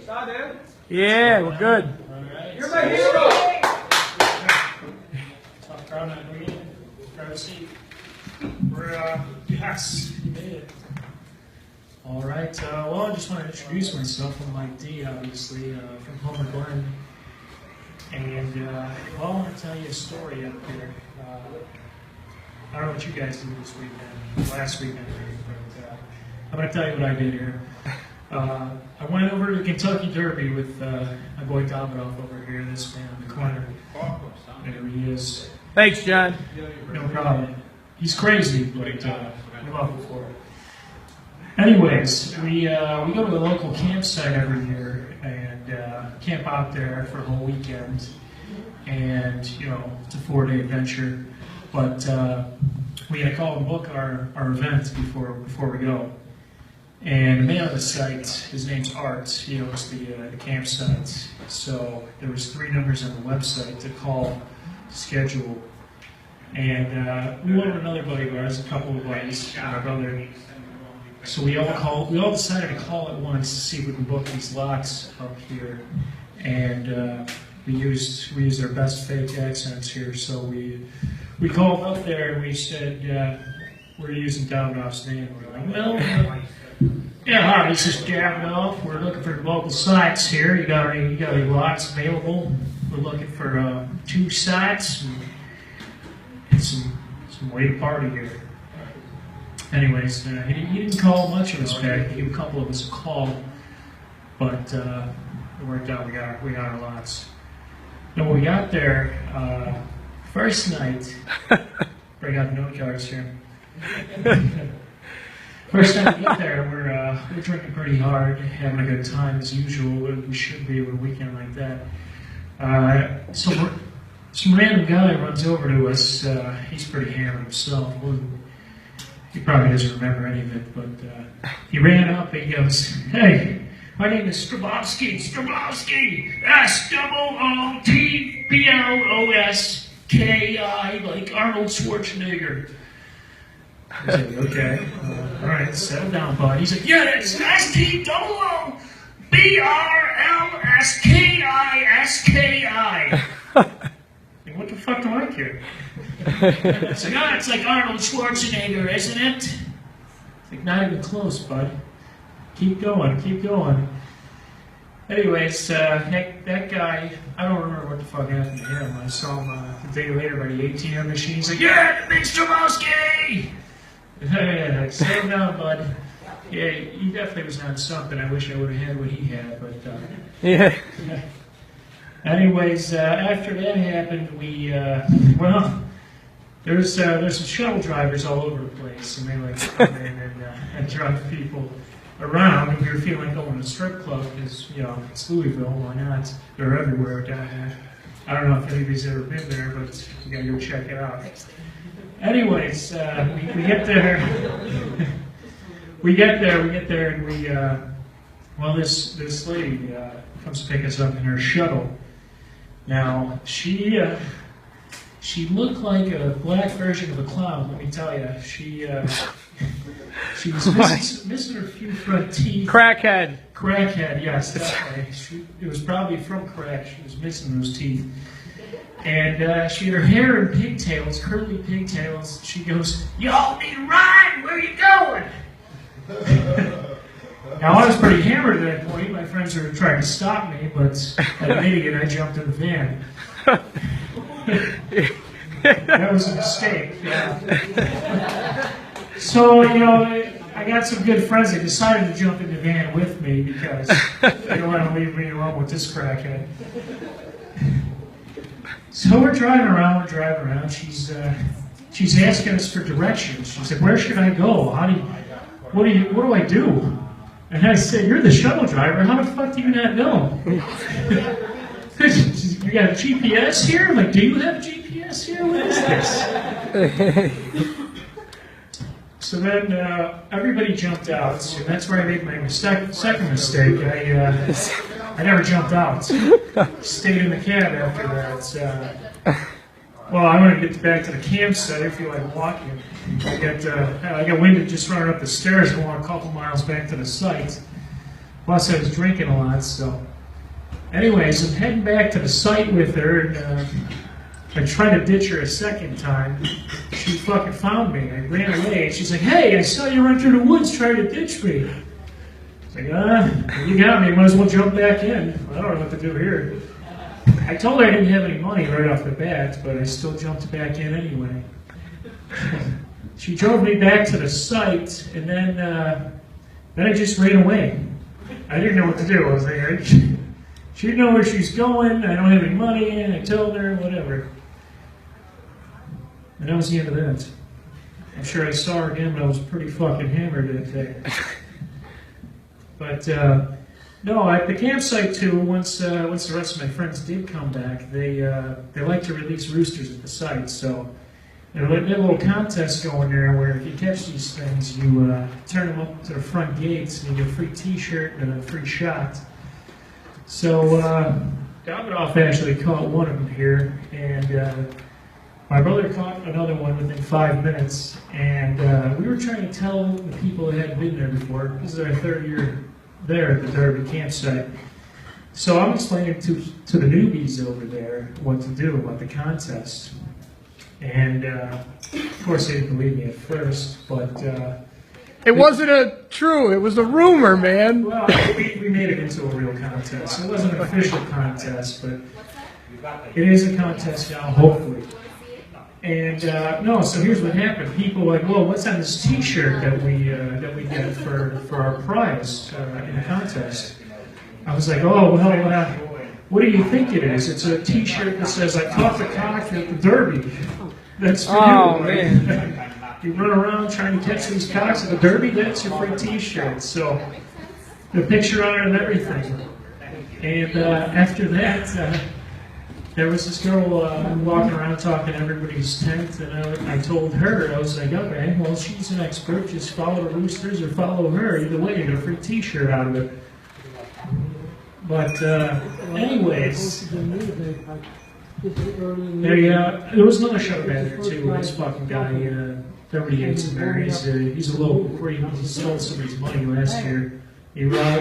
Yeah, we're good. Right. You're my hero! Tough crowd on green. Grab a seat. Yes, you made it. All right. Well, I just want to introduce myself. I'm Mike D, obviously, from Homer Glen. And, well, I want to tell you a story up here. I don't know what you guys did this weekend, last weekend, but I'm going to tell you what I did here. I went over to the Kentucky Derby with my boy Davidoff over here, this man in the corner. There he is. Thanks, John. No problem. He's crazy, but we love him for it. Anyways, we go to a local campsite every year and camp out there for a whole weekend. And, you know, it's a 4-day adventure. But we had to call and book our event before we go. And the man on the site, his name's Art, he owns the campsite. So there was 3 numbers on the website to call to schedule. And we went with another buddy of ours, a couple of buddies, and our brother. So we all decided to call at once to see if we can book these lots up here. And we used our best fake accents here. So we called up there and we said, we're using Davidoff's name. We're like, well, yeah, hi, this is Davidoff. We're looking for local sites here. You got any lots available? We're looking for 2 sites and some way to party here. Anyways, he didn't call much of us back. He gave a couple of us a call, but it worked out. We got our lots. And when we got there, first night, bring out the note cards here. First time we get there, we're drinking pretty hard, having a good time as usual. We should be with a weekend like that. So some random guy runs over to us. He's pretty hammered himself. He probably doesn't remember any of it, but he ran up and he goes, "Hey, my name is Strabowski. S-O-O-T-B-L-O-S-K-I, like Arnold Schwarzenegger." I was like, okay, all right, settle down, bud. He's like, yeah, it's S-T-O-O-B-R-L-S-K-I-S-K-I. Like, what the fuck do I care? It's like, oh, it's like Arnold Schwarzenegger, isn't it? It's like, not even close, bud. Keep going. Anyways, that guy, I don't remember what the fuck happened to him. I saw him a day later by the ATM machine. He's like, yeah, Mr. Mosky! Yeah, settle down, bud. Yeah, he definitely was on something. I wish I would have had what he had, but Yeah. Anyways, after that happened, we there's some shuttle drivers all over the place, and they like to come in and drive people around. And we were feeling like going to a strip club because, you know, it's Louisville. Why not? They're everywhere down here. I don't know if anybody's ever been there, but you gotta go check it out. Anyways, we get there. we get there, and this lady comes to pick us up in her shuttle. Now she looked like a black version of a clown. Let me tell you, she was missing her few front teeth. Crackhead. Crackhead, yes, that way. It was probably from crack. She was missing those teeth. And she had her hair in pigtails, curly pigtails. She goes, "Y'all need a ride? Where you going?" Now, I was pretty hammered at that point. My friends were trying to stop me, but like an idiot, I jumped in the van. That was a mistake. Yeah. So, you know, I got some good friends that decided to jump in the van with me because they don't want to leave me alone with this crackhead. So we're driving around. She's asking us for directions. She said, "Where should I go? What do I do?" And I said, "You're the shuttle driver. How the fuck do you not know?" "You got a GPS here?" I'm like, "Do you have GPS here? What is this?" So then everybody jumped out, so that's where I made my second mistake. I never jumped out. Stayed in the cab after that. Well, I want to get back to the campsite. I feel like walking. I got winded just running up the stairs and walk a couple miles back to the site. Plus, I was drinking a lot, so. Anyways, I'm heading back to the site with her, and I tried to ditch her a second time. She fucking found me. I ran away, and she's like, "Hey, I saw you run through the woods trying to ditch me." I was like, you got me. Might as well jump back in. I don't know what to do here. I told her I didn't have any money right off the bat, but I still jumped back in anyway. She drove me back to the site, and then I just ran away. I didn't know what to do. I was like, she didn't know where she's going. I don't have any money, and I told her, whatever. And that was the end of that. I'm sure I saw her again, but I was pretty fucking hammered that day. But no, at the campsite too. Once the rest of my friends did come back, they like to release roosters at the site. So they had a little contest going there where if you catch these things, you turn them up to the front gates and you get a free T-shirt and a free shot. So Davidoff actually caught one of them here, and my brother caught another one within 5 minutes. And we were trying to tell the people that hadn't been there before. This is our third year there at the Derby campsite. So I'm explaining to the newbies over there what to do about the contest. And of course they didn't believe me at first, but It wasn't true. It was a rumor, man. well, we made it into a real contest. It wasn't an official contest, but it is a contest now, hopefully. And no, so here's what happened. People were like, well, what's on this T-shirt that we get for our prize in the contest? I was like, oh, well, what do you think it is? It's a T-shirt that says, I caught the cock at the Derby. That's for you. Right? Man. You run around trying to catch these cocks at the Derby, that's your free T-shirt. So the picture on it and everything. And after that, there was this girl walking around talking to everybody's tent, and I told her, I was like, okay, well, she's an expert. Just follow the roosters or follow her. Either way, you get a free T-shirt out of it. But anyways, there was another show back there too. This fucking guy, 38 there. He's a local creep. He stole somebody's money last year.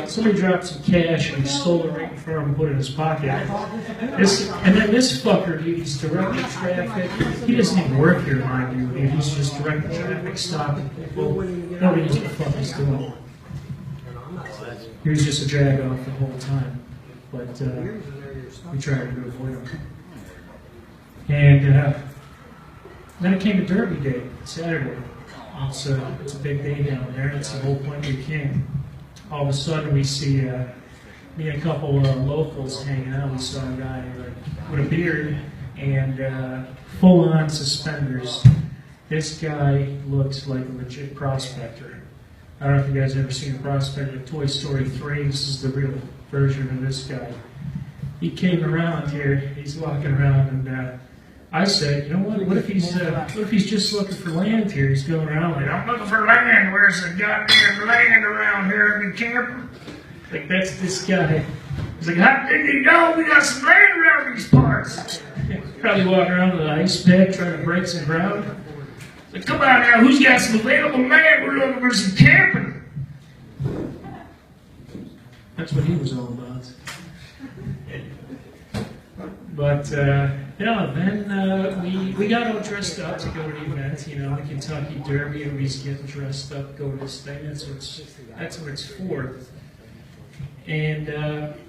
Somebody dropped some cash and he stole it right in front of him and put it in his pocket. And then this fucker, dude, he's directing traffic. He doesn't even work here, mind you. Dude. He's just directing traffic, stopping people. Nobody knows what the fuck he's doing. He was just a drag off the whole time. But we tried to avoid him. And then it came to Derby Day, Saturday. It's a big day down there. It's the whole point we came. All of a sudden we see me and a couple locals hanging out. We saw a guy with a beard and full-on suspenders. This guy looks like a legit prospector. I don't know if you guys ever seen a prospector of Toy Story 3. This is the real version of this guy. He came around here. He's walking around, and I said, you know what if he's just looking for land here? He's going around like, I'm looking for land. Where's the goddamn land around here in the camp? Like, that's this guy. He's like, how did you know we got some land around these parts? Probably walking around with an ice pack trying to break some ground. He's like, come on now, who's got some available land? We're looking for some camping. That's what he was all about. But, then we got all dressed up to go to the event, you know, the Kentucky Derby. Everybody's getting dressed up, go to this thing. That's what it's for. And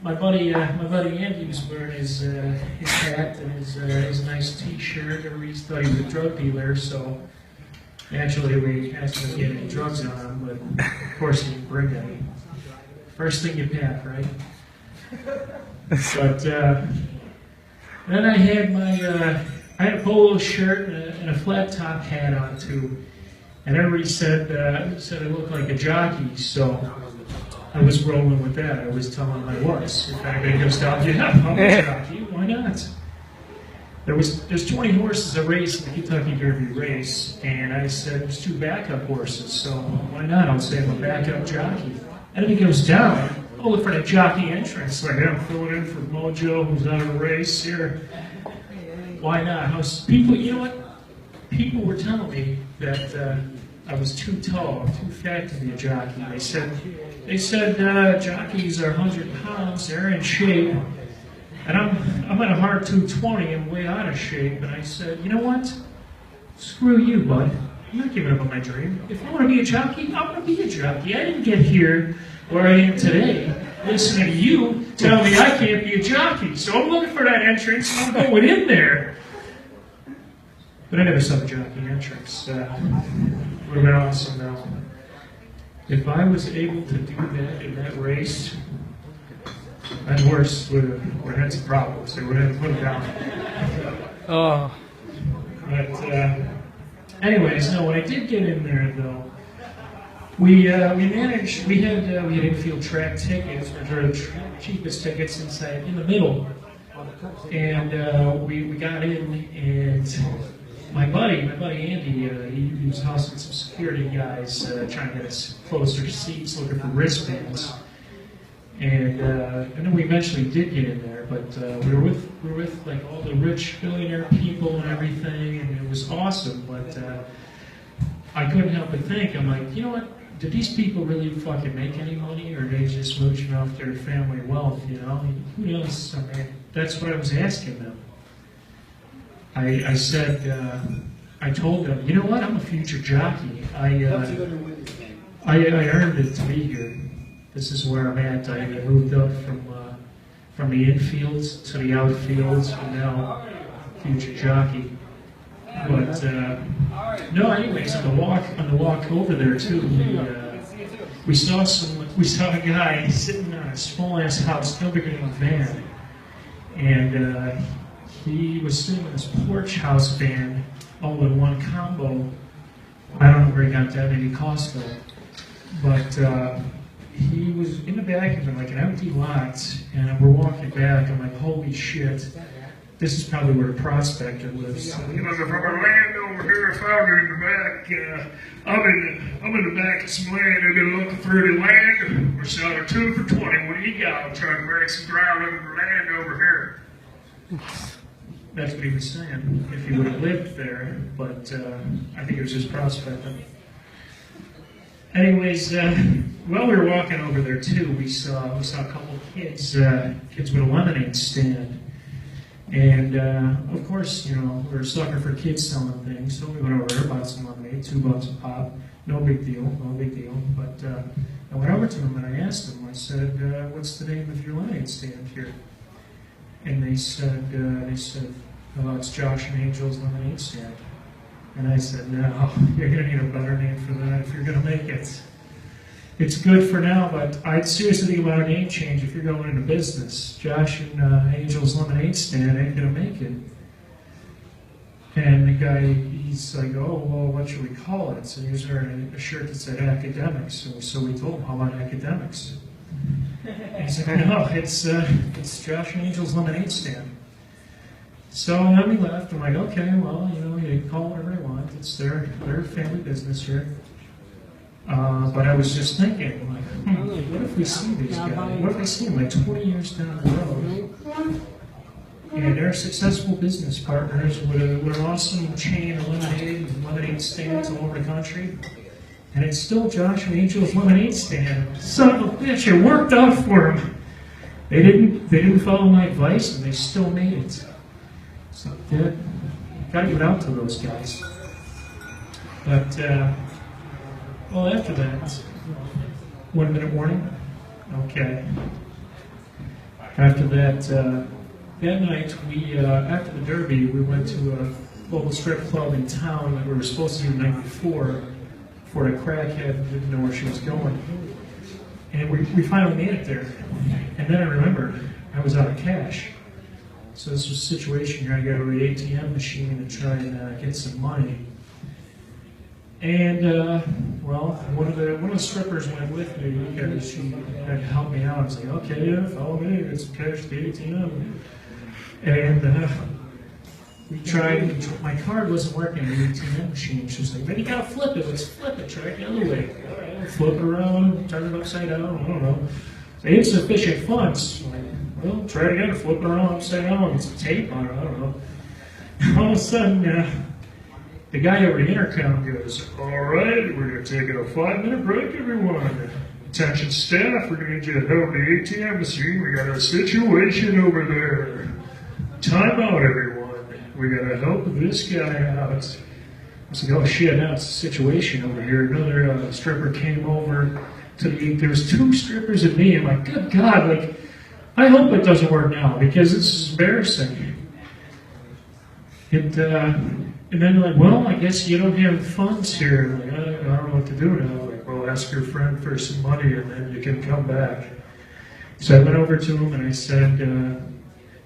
my buddy Andy was wearing his hat and his nice T-shirt. Everybody thought he was a drug dealer, so naturally we asked him to get any drugs on him, but of course he didn't bring any. First thing you pack, right? But then I had a polo shirt and a flat top hat on too, and everybody said I looked like a jockey, so I was rolling with that. I was telling them I was. If anybody goes down, yeah, I'm a jockey. Why not? There's 20 horses that race in the Kentucky Derby race, and I said there's 2 backup horses, so why not? I'll say I'm a backup jockey. And then he goes down. I'll look for that jockey entrance. Like, I'm filling in for Mojo, who's out of the race here. Why not? People, you know what? People were telling me that I was too tall, too fat to be a jockey. They said They said jockeys are 100 pounds, they're in shape, and I'm at a hard 220, I'm way out of shape. And I said, you know what? Screw you, bud. I'm not giving up on my dream. If I want to be a jockey, I'm going to be a jockey. I didn't get here where I am today listening to you tell me I can't be a jockey. So I'm looking for that entrance, and I'm going in there. But I never saw the jockey entrance. Would have been awesome, though. If I was able to do that in that race, that horse would have had some problems. They would have had to put him down. Oh. But anyways, no. When I did get in there, though, we managed. We had infield track tickets, which are the cheapest tickets in the middle, and we got in, and my buddy Andy, he was hustling some security guys, trying to get us closer seats, looking for wristbands. And then we eventually did get in there, but we were with like all the rich billionaire people and everything, and it was awesome. But I couldn't help but think, I'm like, you know what? Did these people really fucking make any money, or are they just mooching off their family wealth? You know, who knows? I mean, that's what I was asking them. I said, I told them, you know what? I'm a future jockey. I earned it to be here. This is where I'm at. I moved up from the infields to the outfields, and now future jockey. But no, anyways, on the walk over there too, we saw a guy sitting on a small ass house, no bigger than a van, and he was sitting in this porch house van, all in one combo. I don't know where he got that, maybe Costco, but. He was in the back of it, like an empty lot, and we're walking back. I'm like, holy shit, this is probably where a prospector lives. He was from a land over here, found her in the back. I'm in the back of some land. I've been looking for the land. We're selling 2 for $20. What do you got? I'm trying to break some ground over the land over here. That's what he was saying, if he would have lived there, but I think it was just prospecting. Anyways, while we were walking over there too, we saw a couple of kids with a lemonade stand, and of course, you know, we're a sucker for kids selling things, so we went over there, bought some lemonade, $2 a pop, no big deal. But I went over to them and I asked them, I said, "What's the name of your lemonade stand here?" And they said, "Oh, it's Josh and Angel's Lemonade Stand." And I said, no, you're going to need a better name for that if you're going to make it. It's good for now, but I'd seriously think about a name change if you're going into business. Josh and Angel's Lemonade Stand ain't going to make it. And the guy, he's like, oh, well, what should we call it? So he was wearing a shirt that said academics. So we told him, how about academics? And he said, no, it's Josh and Angel's Lemonade Stand. So then we left. I'm like, okay, well, you know, you can call it whatever they want. It's their family business here. But I was just thinking, like, what if we see these guys? What if we see them like 20 years down the road? And they're successful business partners with an awesome chain of lemonade stands all over the country. And it's still Josh and Angel's Lemonade Stand. Son of a bitch, it worked out for them. They didn't follow my advice, and they still made it. So, yeah, gotta give it out to those guys. But, well, after that, 1 minute warning? Okay. After that, that night, after the Derby, we went to a local strip club in town that we were supposed to do the night before the crackhead didn't know where she was going. And we finally made it there. And then I remembered I was out of cash. So this was a situation where I got to the ATM machine and try and get some money. And well, one of the strippers went with me because she had to help me out. I was like, okay, yeah, follow me, get some cash at the ATM. And we tried. My card wasn't working in the ATM machine. She was like, "Man, you gotta flip it. Let's flip it. Try it the other way. All right, flip it around, turn it upside down. I don't know. It's insufficient funds. Well, try it again, flip it around upside down, get some tape on it, I don't know." All of a sudden, the guy over the intercom goes, "All right, we're going to take a 5-minute break, everyone. Attention staff, we're going to need you to help the ATM machine. We got a situation over there. Time out, everyone. We got to help this guy out. I said, oh shit, now it's a situation over here. Another stripper came over to the gate. There was 2 strippers and me. I'm like, good God, like, I hope it doesn't work now because this is embarrassing. And then they're like, well, I guess you don't have funds here. Like, I don't know what to do now. Like, well, ask your friend for some money and then you can come back. So I went over to him and I said,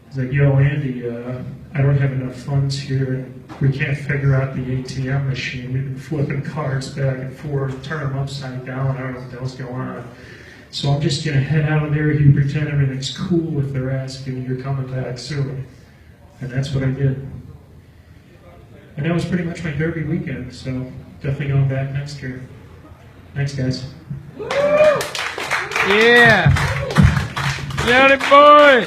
he's like, yo, Andy, I don't have enough funds here. We can't figure out the ATM machine. We've been flipping cards back and forth, turn them upside down. I don't know what the hell's going on. So I'm just going to head out of there. You pretend everything's cool if they're asking you're coming back soon. And that's what I did. And that was pretty much my derby weekend, so definitely going back next year. Thanks, guys. Yeah. Get it, boy.